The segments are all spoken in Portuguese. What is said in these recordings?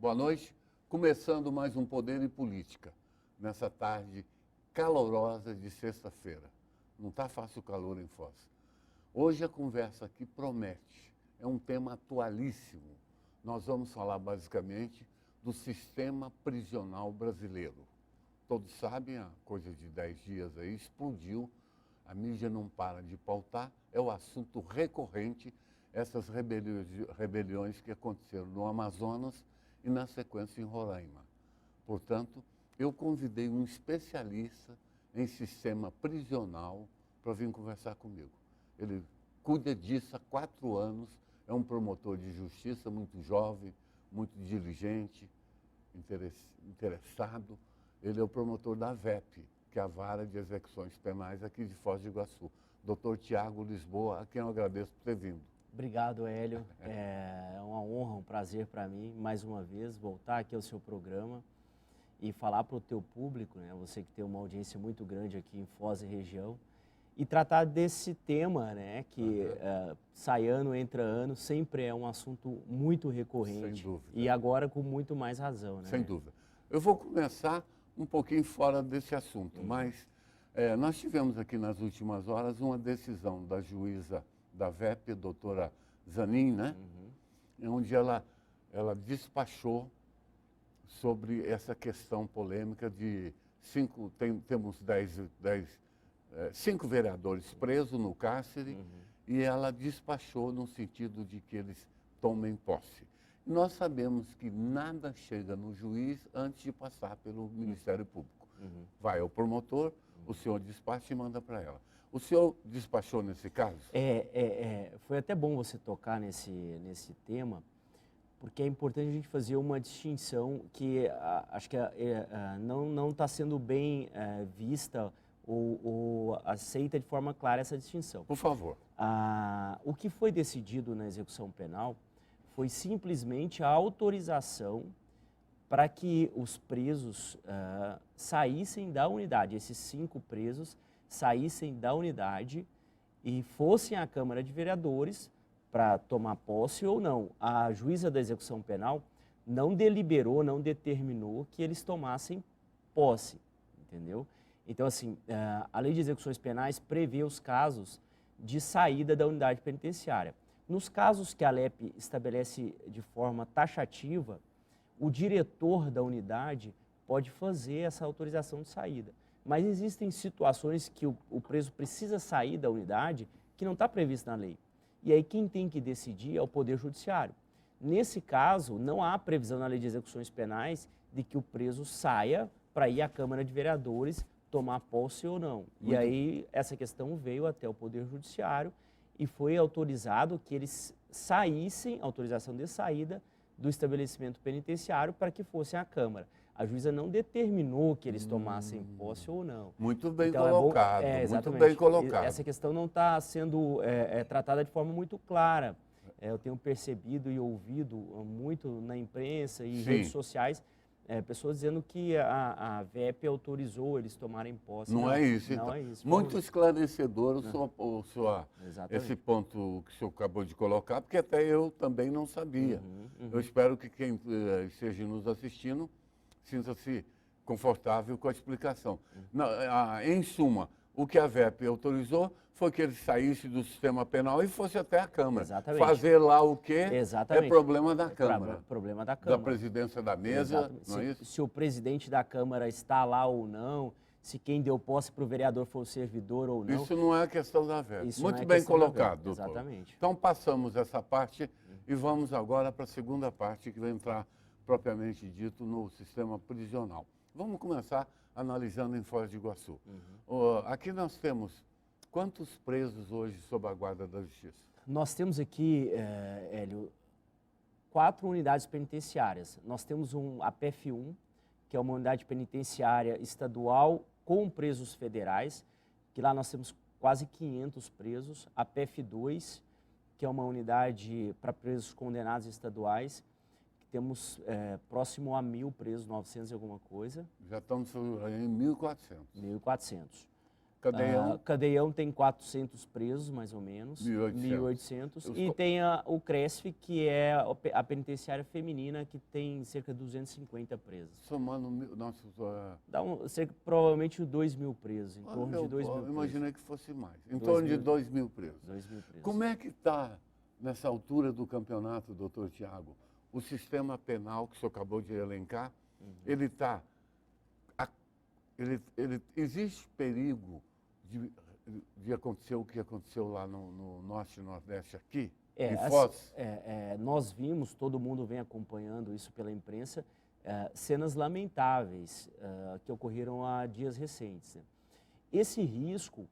Boa noite. Começando mais um Poder e Política, nessa tarde calorosa de sexta-feira. Não está fácil o calor em Foz. Hoje a conversa aqui promete. É um tema atualíssimo. Nós vamos falar basicamente do sistema prisional brasileiro. Todos sabem, há coisa de 10 dias aí, explodiu. A mídia não para de pautar. É o assunto recorrente, essas rebeliões que aconteceram no Amazonas e, na sequência, em Roraima. Portanto, eu convidei um especialista em sistema prisional para vir conversar comigo. Ele cuida disso há 4 anos, é um promotor de justiça muito jovem, muito diligente, interessado. Ele é o promotor da VEP, que é a Vara de Execuções Penais aqui de Foz do Iguaçu. Dr. Tiago Lisboa, a quem eu agradeço por ter vindo. Obrigado, Hélio. É uma honra, um prazer para mim, mais uma vez, voltar aqui ao seu programa e falar para o teu público, né, você que tem uma audiência muito grande aqui em Foz e região, e tratar desse tema, né, que sai ano, entra ano, sempre é um assunto muito recorrente. Sem dúvida. E agora com muito mais razão, né? Sem dúvida. Eu vou começar um pouquinho fora desse assunto, mas nós tivemos aqui nas últimas horas uma decisão da juíza da VEP, doutora Zanin, né? Onde ela despachou sobre essa questão polêmica de temos 5 vereadores presos no cárcere e ela despachou no sentido de que eles tomem posse. Nós sabemos que nada chega no juiz antes de passar pelo Ministério Público. Vai ao promotor, o senhor despacha e manda para ela. O senhor despachou nesse caso? Foi até bom você tocar nesse tema, porque é importante a gente fazer uma distinção que acho que não está sendo bem vista ou aceita de forma clara essa distinção. Por favor. O que foi decidido na execução penal foi simplesmente a autorização para que os presos saíssem da unidade, esses 5 presos saíssem da unidade e fossem à Câmara de Vereadores para tomar posse ou não. A juíza da execução penal não deliberou, não determinou que eles tomassem posse, entendeu? Então, assim, a Lei de Execuções Penais prevê os casos de saída da unidade penitenciária. Nos casos que a LEP estabelece de forma taxativa, o diretor da unidade pode fazer essa autorização de saída. Mas existem situações que o preso precisa sair da unidade que não está previsto na lei. E aí quem tem que decidir é o Poder Judiciário. Nesse caso, não há previsão na Lei de Execuções Penais de que o preso saia para ir à Câmara de Vereadores tomar posse ou não. E aí essa questão veio até o Poder Judiciário e foi autorizado que eles saíssem, autorização de saída do estabelecimento penitenciário para que fossem à Câmara. A juíza não determinou que eles tomassem posse ou não. Muito bem então, colocado, muito bem colocado. Essa questão não está sendo tratada de forma muito clara. Eu tenho percebido e ouvido muito na imprensa e redes sociais pessoas dizendo que a VEP autorizou eles tomarem posse. Não é isso, não então. é isso. Muito esclarecedor esse ponto que o senhor acabou de colocar, porque até eu também não sabia. Eu espero que quem esteja nos assistindo sinta-se confortável com a explicação. Em suma, o que a VEP autorizou foi que ele saísse do sistema penal e fosse até a Câmara. Exatamente. Fazer lá o quê? Exatamente. É problema da Câmara. Problema da Câmara. Da presidência da mesa, não é isso? Se o presidente da Câmara está lá ou não, se quem deu posse para o vereador foi o servidor ou não. Isso não é a questão da VEP. Isso Muito não é bem questão da colocado, VEP. doutor. Exatamente. Então passamos essa parte e vamos agora para a segunda parte, que vai entrar propriamente dito no sistema prisional. Vamos começar analisando em Foz do Iguaçu. Aqui nós temos quantos presos hoje sob a guarda da Justiça? Nós temos aqui, Hélio, 4 unidades penitenciárias. Nós temos a PF1, que é uma unidade penitenciária estadual com presos federais, que lá nós temos quase 500 presos. A PF2, que é uma unidade para presos condenados estaduais, temos próximo a 1.000 presos, 900 e alguma coisa. Já estamos em 1.400. 1.400. Cadeião? Cadeião tem 400 presos, mais ou menos. 1.800. E tem o CRESF, que é a penitenciária feminina, que tem cerca de 250 presos. Somando, nossa... Dá provavelmente 2.000 presos, em torno de 2.000 presos. Imaginei que fosse mais. Em torno de 2.000 presos. 2.000 presos. Como é que está, nessa altura do campeonato, doutor Tiago, o sistema penal que o senhor acabou de elencar? Ele está... existe perigo de acontecer o que aconteceu lá no Norte e Nordeste aqui, em Foz? Nós vimos, todo mundo vem acompanhando isso pela imprensa, cenas lamentáveis que ocorreram há dias recentes. Né? Esse risco,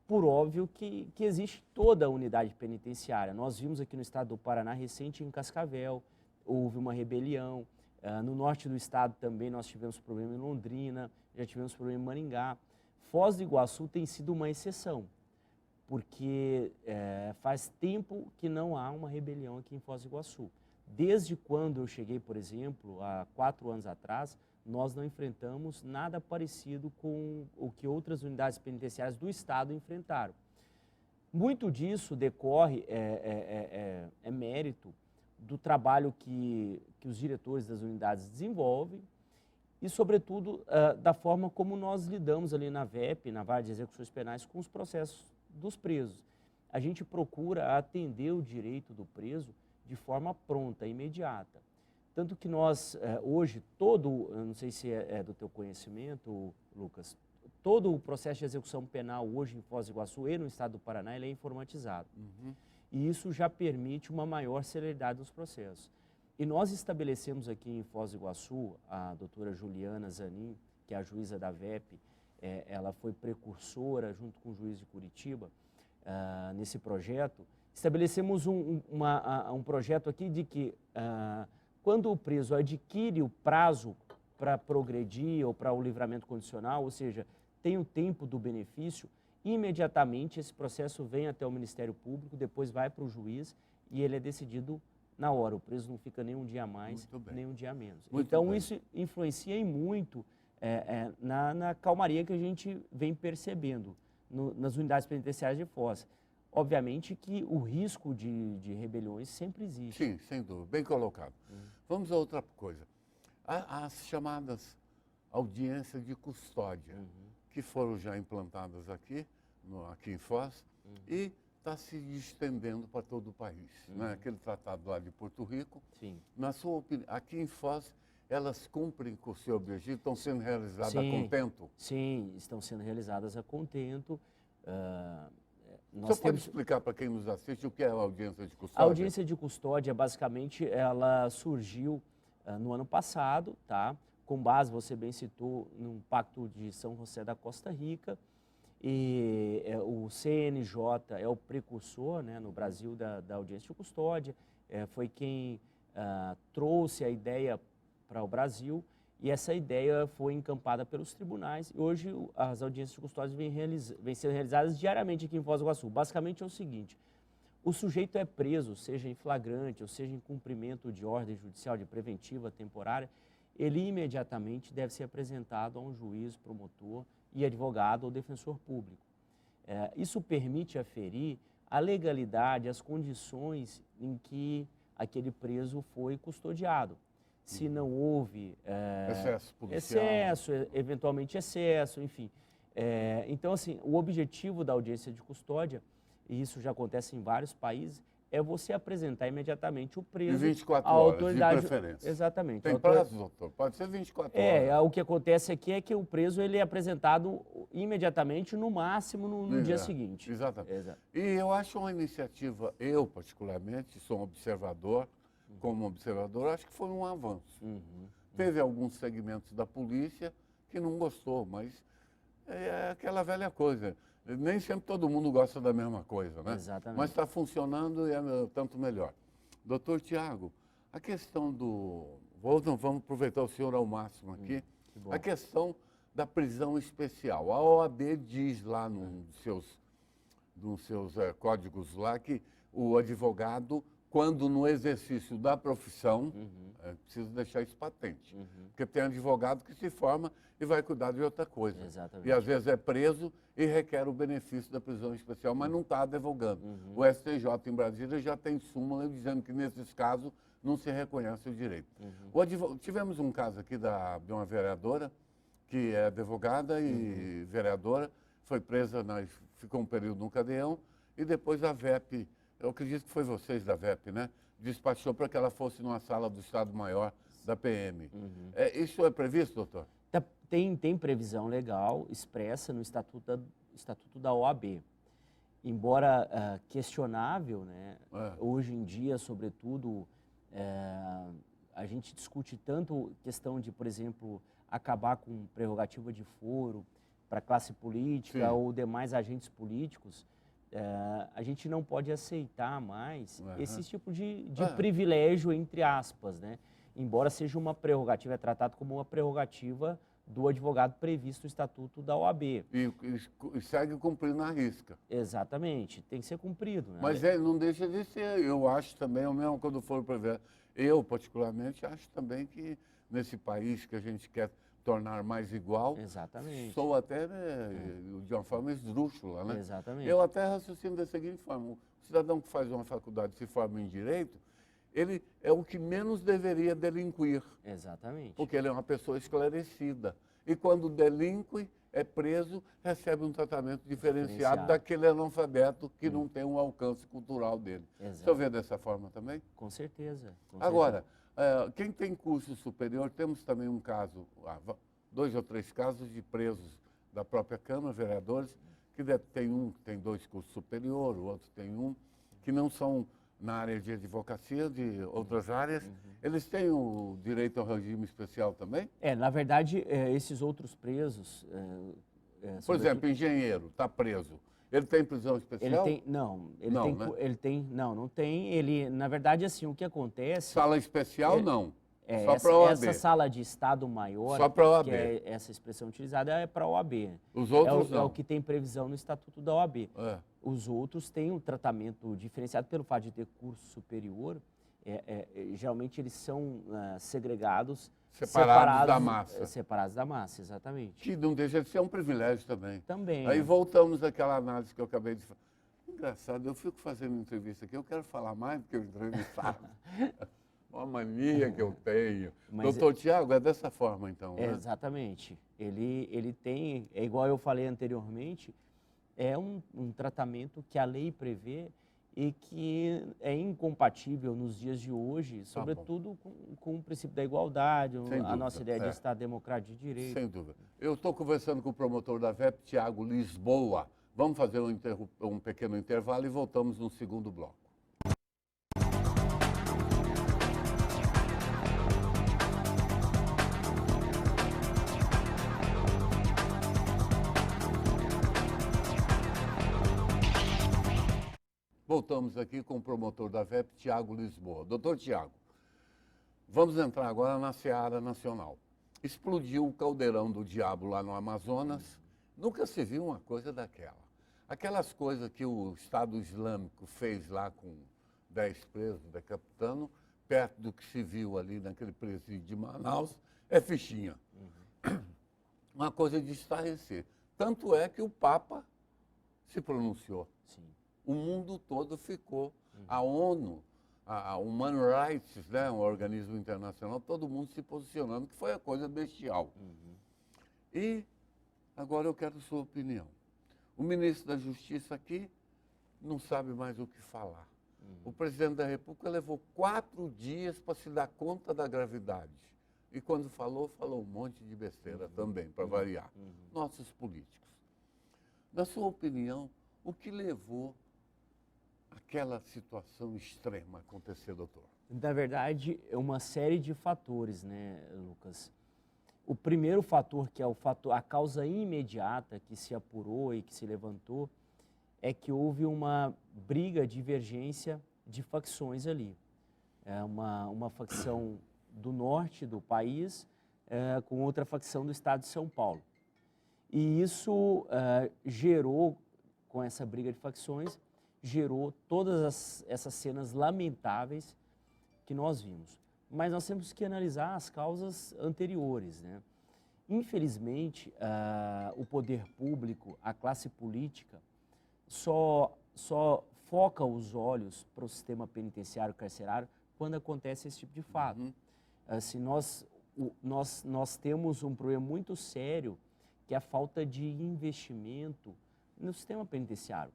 por óbvio, que existe toda a unidade penitenciária. Nós vimos aqui no estado do Paraná, recente em Cascavel, houve uma rebelião. No norte do estado também nós tivemos problema em Londrina, já tivemos problema em Maringá. Foz do Iguaçu tem sido uma exceção, porque faz tempo que não há uma rebelião aqui em Foz do Iguaçu. Desde quando eu cheguei, por exemplo, há 4 anos atrás, nós não enfrentamos nada parecido com o que outras unidades penitenciárias do estado enfrentaram. Muito disso decorre, é mérito do trabalho que os diretores das unidades desenvolvem e, sobretudo, da forma como nós lidamos ali na VEP, na Vara de Execuções Penais, com os processos dos presos. A gente procura atender o direito do preso de forma pronta, imediata. Tanto que nós, hoje, eu não sei se é do teu conhecimento, Lucas, todo o processo de execução penal hoje em Foz do Iguaçu e no estado do Paraná, ele é informatizado. E isso já permite uma maior celeridade dos processos. E nós estabelecemos aqui em Foz do Iguaçu, a doutora Juliana Zanin, que é a juíza da VEP, ela foi precursora, junto com o juiz de Curitiba, nesse projeto. Estabelecemos um projeto aqui de que, quando o preso adquire o prazo para progredir ou para o livramento condicional, ou seja, tem o tempo do benefício, imediatamente esse processo vem até o Ministério Público, depois vai para o juiz e ele é decidido na hora. O preso não fica nem um dia a mais, nem um dia a menos. Então, isso influencia em muito na calmaria que a gente vem percebendo nas unidades penitenciárias de Foz. Obviamente que o risco de rebeliões sempre existe. Sim, sem dúvida. Bem colocado. Vamos a outra coisa. As chamadas audiências de custódia, que foram já implantadas aqui em Foz, e está se estendendo para todo o país. Né? Aquele tratado lá de Porto Rico, na sua opinião, aqui em Foz, elas cumprem com o seu objetivo, estão sendo realizadas a contento? Sim, estão sendo realizadas a contento. Você pode explicar para quem nos assiste o que é a audiência de custódia? A audiência de custódia, basicamente, ela surgiu no ano passado, tá? Com base, você bem citou, num pacto de São José da Costa Rica. E o CNJ é o precursor, né, no Brasil da audiência de custódia, foi quem trouxe a ideia para o Brasil e essa ideia foi encampada pelos tribunais. E hoje as audiências de custódia vêm sendo realizadas diariamente aqui em Foz do Iguaçu. Basicamente é o seguinte: o sujeito é preso, seja em flagrante ou seja em cumprimento de ordem judicial de preventiva temporária, ele imediatamente deve ser apresentado a um juiz, promotor e advogado ou defensor público. Isso permite aferir a legalidade, as condições em que aquele preso foi custodiado. Se não houve excesso policial, eventualmente excesso, enfim. Então, assim, o objetivo da audiência de custódia, e isso já acontece em vários países, é você apresentar imediatamente o preso. Em 24 à horas, autoridade, de preferência. Exatamente. Tem prazo, doutor? Pode ser 24 horas. O que acontece aqui é que o preso ele é apresentado imediatamente, no máximo no dia seguinte. Exatamente. E eu acho uma iniciativa, eu particularmente, sou um observador, como observador, acho que foi um avanço. Teve alguns segmentos da polícia que não gostou, mas é aquela velha coisa. Nem sempre todo mundo gosta da mesma coisa, né? Exatamente. Mas está funcionando e é tanto melhor. Doutor Tiago, a questão do... Vamos aproveitar o senhor ao máximo aqui. A questão da prisão especial. A OAB diz lá nos seus códigos lá que o advogado quando no exercício da profissão, preciso deixar isso patente, porque tem advogado que se forma e vai cuidar de outra coisa. Exatamente. E às vezes é preso e requer o benefício da prisão especial, mas não está advogando. O STJ em Brasília já tem súmula dizendo que nesses casos não se reconhece o direito. Tivemos um caso aqui de uma vereadora, que é advogada e vereadora, foi presa, ficou um período no cadeão, e depois a VEP, eu acredito que foi vocês da VEP, né? Despachou para que ela fosse numa sala do Estado-Maior da PM. Isso é previsto, doutor? Tem previsão legal expressa no Estatuto da OAB. Embora questionável, né? Hoje em dia, sobretudo, a gente discute tanto questão de, por exemplo, acabar com prerrogativa de foro para a classe política ou demais agentes políticos, a gente não pode aceitar mais esse tipo de privilégio, entre aspas, né? Embora seja uma prerrogativa, é tratado como uma prerrogativa do advogado previsto no Estatuto da OAB. E segue cumprindo a risca. Exatamente, tem que ser cumprido. Né? Mas não deixa de ser, eu acho também, eu mesmo quando for prever, eu particularmente acho também que nesse país que a gente quer tornar mais igual, exatamente, sou até de uma forma esdrúxula, né? Exatamente. Eu até raciocino da seguinte forma, o cidadão que faz uma faculdade e se forma em Direito, ele é o que menos deveria delinquir. Exatamente. Porque ele é uma pessoa esclarecida. E quando delinque, é preso, recebe um tratamento diferenciado daquele analfabeto que não tem um alcance cultural dele. Exato. O senhor vê dessa forma também? Com certeza. Agora, quem tem curso superior, temos também um caso, 2 ou 3 casos de presos da própria Câmara, vereadores, que tem um que tem 2 cursos superior, o outro tem um, que não são na área de advocacia, de outras áreas, eles têm o direito ao regime especial também? Na verdade, esses outros presos... Por exemplo, engenheiro está preso. Ele tem prisão especial? Não tem. Ele, na verdade, assim, o que acontece... Sala especial, não. Só para a OAB. Essa sala de Estado Maior, só para a OAB. Que é essa expressão utilizada, é para a OAB. Os outros não. É o que tem previsão no Estatuto da OAB. Os outros têm um tratamento diferenciado pelo fato de ter curso superior. Geralmente eles são segregados, separados da massa. Separados da massa, exatamente. Que não deixa de ser um privilégio também. Também. Aí voltamos àquela análise que eu acabei de falar. Engraçado, eu fico fazendo entrevista aqui, eu quero falar mais do que o entrevistado. Uma mania que eu tenho. Doutor Tiago, é dessa forma, então, né? Exatamente. Ele tem, é igual eu falei anteriormente, é um tratamento que a lei prevê e que é incompatível nos dias de hoje, sobretudo com o princípio da igualdade, a nossa ideia de Estado democrático de direito. Sem dúvida. Eu estou conversando com o promotor da VEP, Tiago Lisboa. Vamos fazer um pequeno intervalo e voltamos no segundo bloco. Voltamos aqui com o promotor da VEP, Tiago Lisboa. Doutor Tiago, vamos entrar agora na seara nacional. Explodiu o caldeirão do diabo lá no Amazonas. Nunca se viu uma coisa daquela. Aquelas coisas que o Estado Islâmico fez lá com 10 presos, decapitando, perto do que se viu ali naquele presídio de Manaus, é fichinha. Uma coisa de estarrecer. Tanto é que o Papa se pronunciou. Sim. O mundo todo ficou. A ONU, a Human Rights, né, um organismo internacional, todo mundo se posicionando, que foi a coisa bestial. E agora eu quero a sua opinião. O ministro da Justiça aqui não sabe mais o que falar. O presidente da República levou 4 dias para se dar conta da gravidade. E quando falou um monte de besteira também, para variar. Nossos políticos. Na sua opinião, o que levou aquela situação extrema a acontecer, doutor? Na verdade, é uma série de fatores, né, Lucas? O primeiro fator, que é a causa imediata que se apurou e que se levantou, é que houve uma briga, divergência de facções ali. É uma facção do norte do país com outra facção do estado de São Paulo. E isso gerou, com essa briga de facções, gerou todas essas cenas lamentáveis que nós vimos. Mas nós temos que analisar as causas anteriores, né? Infelizmente, o poder público, a classe política, só foca os olhos para o sistema penitenciário carcerário quando acontece esse tipo de fato. Assim, nós temos um problema muito sério, que é a falta de investimento no sistema penitenciário.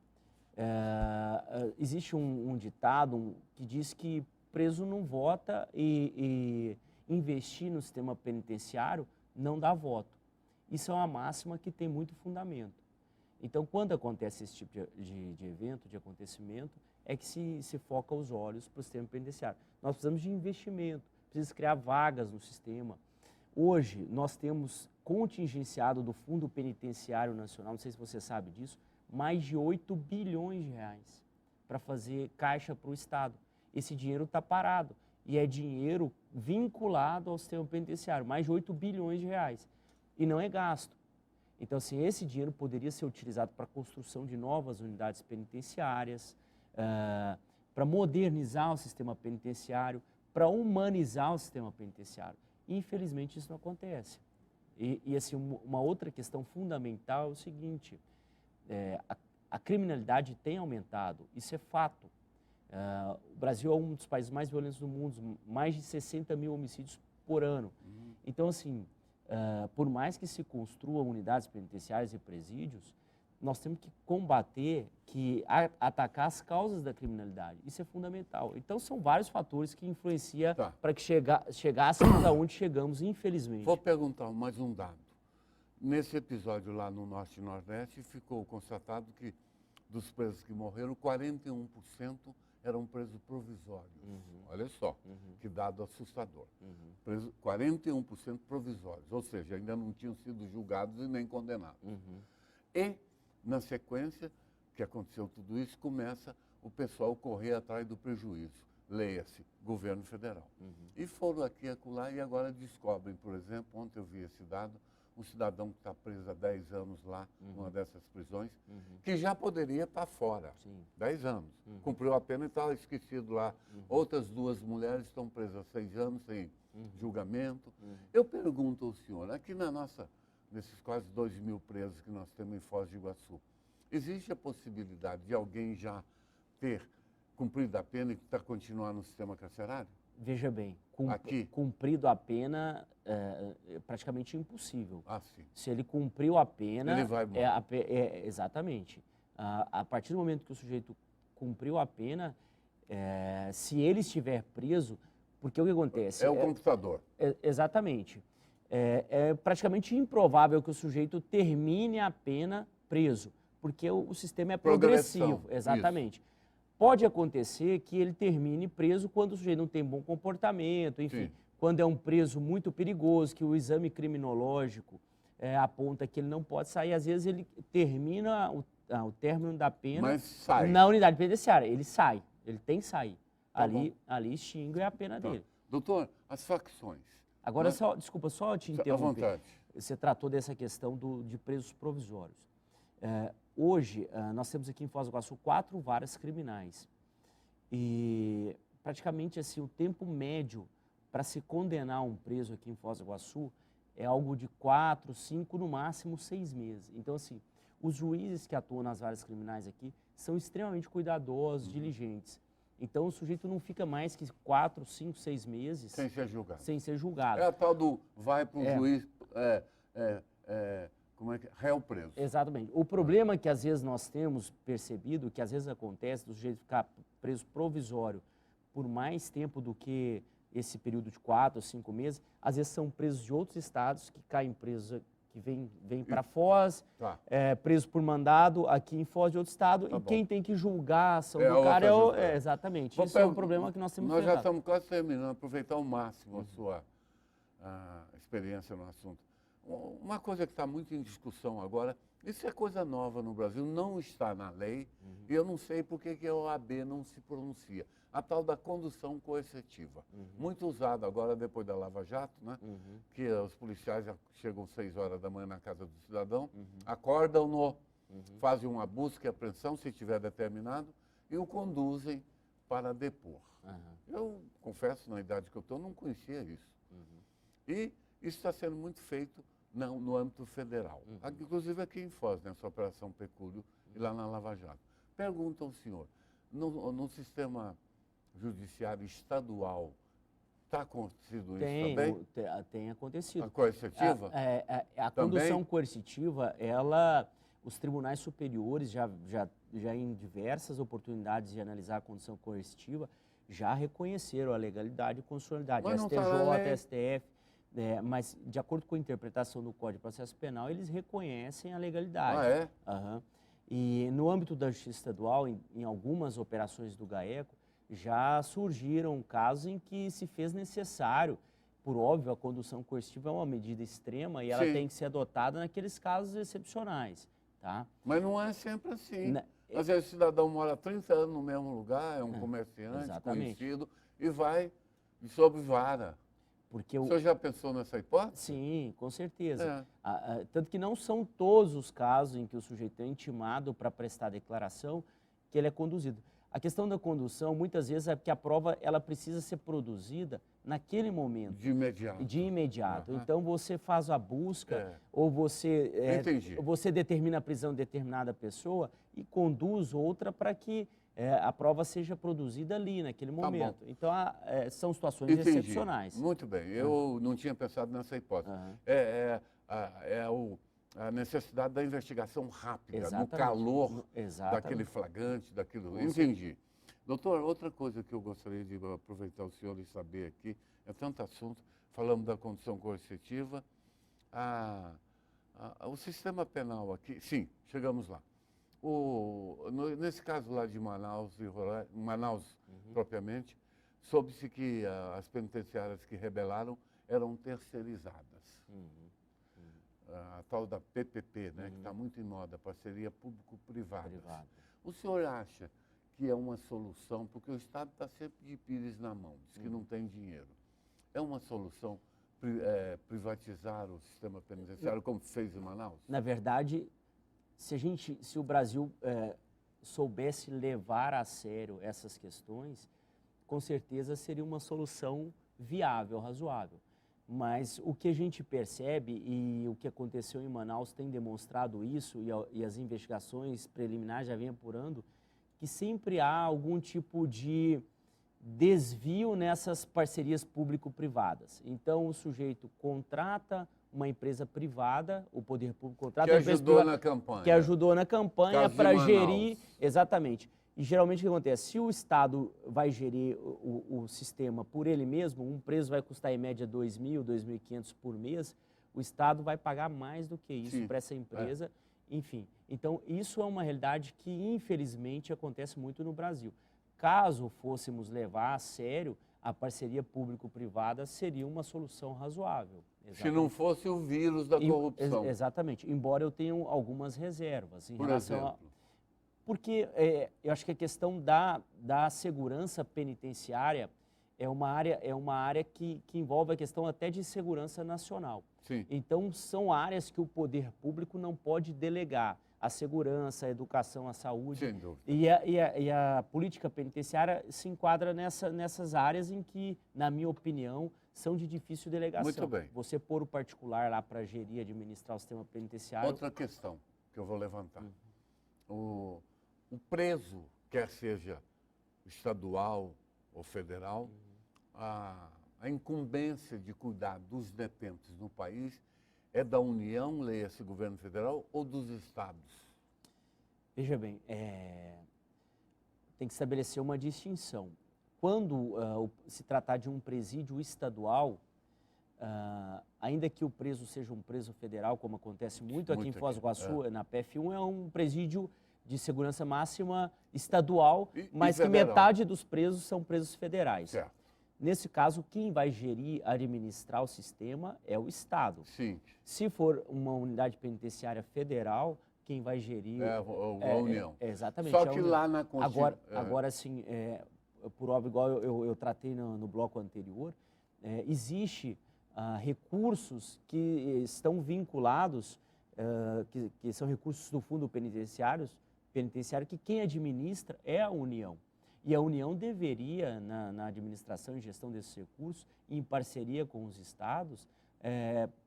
Existe um ditado que diz que preso não vota e investir no sistema penitenciário não dá voto. Isso é uma máxima que tem muito fundamento. Então, quando acontece esse tipo de evento, de acontecimento, é que se foca os olhos para o sistema penitenciário. Nós precisamos de investimento, precisamos criar vagas no sistema. Hoje, nós temos contingenciado do Fundo Penitenciário Nacional, não sei se você sabe disso, mais de 8 bilhões de reais para fazer caixa para o Estado. Esse dinheiro está parado e é dinheiro vinculado ao sistema penitenciário, mais de 8 bilhões de reais, e não é gasto. Então, assim, esse dinheiro poderia ser utilizado para a construção de novas unidades penitenciárias, para modernizar o sistema penitenciário, para humanizar o sistema penitenciário. E, infelizmente, isso não acontece. E assim, uma outra questão fundamental é o seguinte, a criminalidade tem aumentado, isso é fato. O Brasil é um dos países mais violentos do mundo, mais de 60 mil homicídios por ano. Então, assim, por mais que se construam unidades penitenciárias e presídios, nós temos que combater, atacar as causas da criminalidade. Isso é fundamental. Então, são vários fatores que influenciam para que chegássemos aonde chegamos, infelizmente. Vou perguntar mais um dado. Nesse episódio lá no Norte e Nordeste, ficou constatado que dos presos que morreram, 41% eram presos provisórios. Olha só, que dado assustador. 41% provisórios, ou seja, ainda não tinham sido julgados e nem condenados. E, na sequência, que aconteceu tudo isso, começa o pessoal correr atrás do prejuízo. Leia-se, governo federal. E foram aqui e acolá e agora descobrem, por exemplo, ontem eu vi esse dado, um cidadão que está preso há 10 anos lá, numa dessas prisões, que já poderia estar fora. 10 anos. Cumpriu a pena e estava esquecido lá. Outras 2 mulheres estão presas há 6 anos sem julgamento. Eu pergunto ao senhor, aqui nesses quase 2 mil presos que nós temos em Foz do Iguaçu, existe a possibilidade de alguém já ter cumprido a pena e continuar no sistema carcerário? Veja bem, cumprido a pena é praticamente impossível. Sim. Se ele cumpriu a pena... Ele vai embora. Exatamente. A partir do momento que o sujeito cumpriu a pena, se ele estiver preso, porque o que acontece... É o computador. Exatamente. É praticamente improvável que o sujeito termine a pena preso, porque o sistema é progressivo. Exatamente. Isso. Pode acontecer que ele termine preso quando o sujeito não tem bom comportamento, enfim, quando é um preso muito perigoso, que o exame criminológico aponta que ele não pode sair. Às vezes ele termina o término da pena na unidade penitenciária. Ele sai, ele tem que sair. Ali extingue a pena dele. Doutor, as facções. Agora, desculpa, só te interromper. À vontade. Você tratou dessa questão de presos provisórios. Hoje, nós temos aqui em Foz do Iguaçu 4 varas criminais. E praticamente assim, o tempo médio para se condenar um preso aqui em Foz do Iguaçu é algo de 4, 5, no máximo 6 meses. Então, assim, os juízes que atuam nas varas criminais aqui são extremamente cuidadosos, diligentes. Então, o sujeito não fica mais que 4, 5, 6 meses... Sem ser julgado. Sem ser julgado. É a tal do vai para o juiz... Como é que réu preso. Exatamente. O problema que às vezes nós temos percebido, que às vezes acontece do sujeito ficar preso provisório por mais tempo do que esse período de 4 ou 5 meses, às vezes são presos de outros estados que caem presos, que vêm para Foz, preso por mandado aqui em Foz de outro estado, e quem tem que julgar a ação do cara exatamente. Isso é um problema que nós temos que Nós já estamos quase terminando, aproveitar ao máximo a sua experiência no assunto. Uma coisa que está muito em discussão agora, isso é coisa nova no Brasil, não está na lei, e eu não sei por que a OAB não se pronuncia. A tal da condução coercitiva. Muito usada agora, depois da Lava Jato, né? Que os policiais já chegam 6 horas da manhã na casa do cidadão, acordam-no, fazem uma busca e apreensão, se tiver determinado, e o conduzem para depor. Aham. Eu confesso, na idade que eu estou, não conhecia isso. E isso está sendo muito feito no âmbito federal. Inclusive aqui em Foz, nessa Operação Pecúlio e lá na Lava Jato. Pergunta ao senhor, no sistema judiciário estadual, está acontecendo isso também? Tem acontecido. A coercitiva? A condução coercitiva, os tribunais superiores já em diversas oportunidades de analisar a condução coercitiva, já reconheceram a legalidade e constitucionalidade. Mas não tá STJ, na lei. STF, mas de acordo com a interpretação do Código de Processo Penal, eles reconhecem a legalidade. Ah, é? Aham. E no âmbito da Justiça Estadual, em algumas operações do GAECO, já surgiram casos em que se fez necessário. Por óbvio, a condução coercitiva é uma medida extrema e ela Sim. tem que ser adotada naqueles casos excepcionais, tá? Mas não é sempre assim. Na- Às vezes o cidadão mora 30 anos no mesmo lugar, é um comerciante exatamente. conhecido, e vai sob vara. Porque O senhor já pensou nessa hipótese? Sim, com certeza. É. Tanto que não são todos os casos em que o sujeito é intimado para prestar declaração que ele é conduzido. A questão da condução, muitas vezes, é que a prova ela precisa ser produzida naquele momento. De imediato. De imediato. Aham. Então, você faz a busca É. ou Entendi. você determina a prisão de determinada pessoa e conduz outra para que a prova seja produzida ali, naquele Tá momento. bom. Então, são situações Entendi. excepcionais. Muito bem. Eu não tinha pensado nessa hipótese. Aham. A necessidade da investigação rápida, no Exatamente. calor Exatamente. daquele flagrante, daquilo. Entendi. Doutor, outra coisa que eu gostaria de aproveitar o senhor e saber aqui, é tanto assunto, falamos da condição coercitiva, o sistema penal aqui, sim, chegamos lá. Nesse caso lá de Manaus, Manaus propriamente, soube-se que as penitenciárias que rebelaram eram terceirizadas. A tal da PPP, né, que está muito em moda, parceria público-privada. O senhor acha que é uma solução, porque o Estado está sempre de pires na mão, diz que não tem dinheiro. É uma solução privatizar o sistema penitenciário, como fez em Manaus? Na verdade, se o Brasil soubesse levar a sério essas questões, com certeza seria uma solução viável, razoável. Mas o que a gente percebe, e o que aconteceu em Manaus tem demonstrado isso, e as investigações preliminares já vêm apurando, que sempre há algum tipo de desvio nessas parcerias público-privadas. Então, o sujeito contrata uma empresa privada, o poder público contrata Que uma empresa ajudou privada, na campanha. que ajudou na campanha Caso de para Manaus. gerir. Exatamente. E geralmente o que acontece? Se o Estado vai gerir o sistema por ele mesmo, um preso vai custar em média 2.000, 2.500 por mês, o Estado vai pagar mais do que isso para essa empresa. Enfim, então isso é uma realidade que infelizmente acontece muito no Brasil. Caso fôssemos levar a sério, a parceria público-privada seria uma solução razoável. Se não fosse o vírus da corrupção. Exatamente, embora eu tenha algumas reservas em Por relação exemplo? Porque eu acho que a questão da segurança penitenciária é uma área que envolve a questão até de segurança nacional. Sim. Então, são áreas que o poder público não pode delegar. A segurança, a educação, a saúde. Sem dúvida. E a política penitenciária se enquadra nessas áreas em que, na minha opinião, são de difícil delegação. Muito bem. Você pôr o particular lá para gerir e administrar o sistema penitenciário. Outra questão que eu vou levantar. O preso, quer seja estadual ou federal, a incumbência de cuidar dos detentos no país é da União, leia-se governo federal, ou dos estados? Veja bem, tem que estabelecer uma distinção. Quando se tratar de um presídio estadual, ainda que o preso seja um preso federal, como acontece muito aqui em Foz do Iguaçu, na PF1, é um presídio de segurança máxima estadual, mas que metade dos presos são presos federais. Certo. Nesse caso, quem vai gerir, administrar o sistema é o Estado. Sim. Se for uma unidade penitenciária federal, quem vai gerir... a União. Exatamente. Só que lá na Constituição... Agora, assim, por óbvio, igual eu tratei no bloco anterior, existe recursos que estão vinculados, que são recursos do Fundo Penitenciário, penitenciário, que quem administra é a União. E a União deveria, na administração e gestão desses recursos, em parceria com os estados,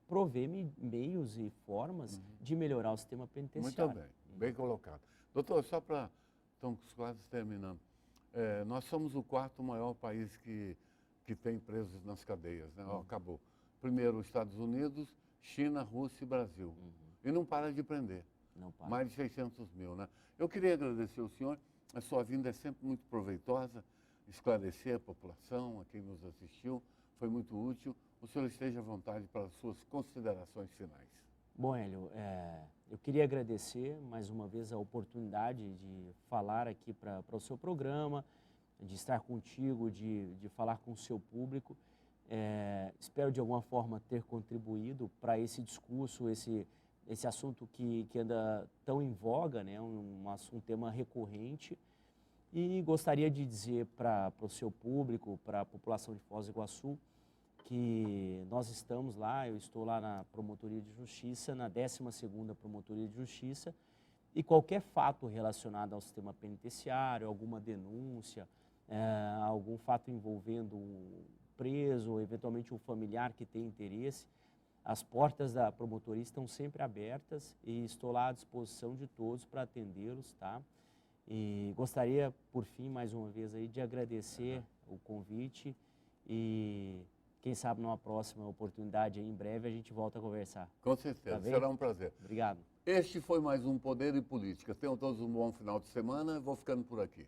prover meios e formas de melhorar o sistema penitenciário. Muito bem colocado. Doutor, só para... Estamos quase terminando. Nós somos o quarto maior país que tem presos nas cadeias, né? Acabou. Primeiro, os Estados Unidos, China, Rússia e Brasil. E não para de prender. Não para. Mais de 600 mil, né? Eu queria agradecer ao senhor. A sua vinda é sempre muito proveitosa, esclarecer a população, a quem nos assistiu. Foi muito útil. O senhor esteja à vontade para as suas considerações finais. Bom, Hélio, eu queria agradecer mais uma vez a oportunidade de falar aqui para o seu programa, de estar contigo, de falar com o seu público. Espero de alguma forma ter contribuído para esse discurso, esse assunto que anda tão em voga, né? Um tema recorrente. E gostaria de dizer para o seu público, para a população de Foz do Iguaçu, que nós estamos lá, eu estou lá na Promotoria de Justiça, na 12ª Promotoria de Justiça, e qualquer fato relacionado ao sistema penitenciário, alguma denúncia, algum fato envolvendo um preso, ou eventualmente um familiar que tem interesse, as portas da promotoria estão sempre abertas e estou lá à disposição de todos para atendê-los, tá? E gostaria, por fim, mais uma vez aí, de agradecer o convite e quem sabe numa próxima oportunidade, aí, em breve, a gente volta a conversar. Com certeza, Tá bem? será um prazer. Obrigado. Este foi mais um Poder e Política. Tenham todos um bom final de semana. Vou ficando por aqui.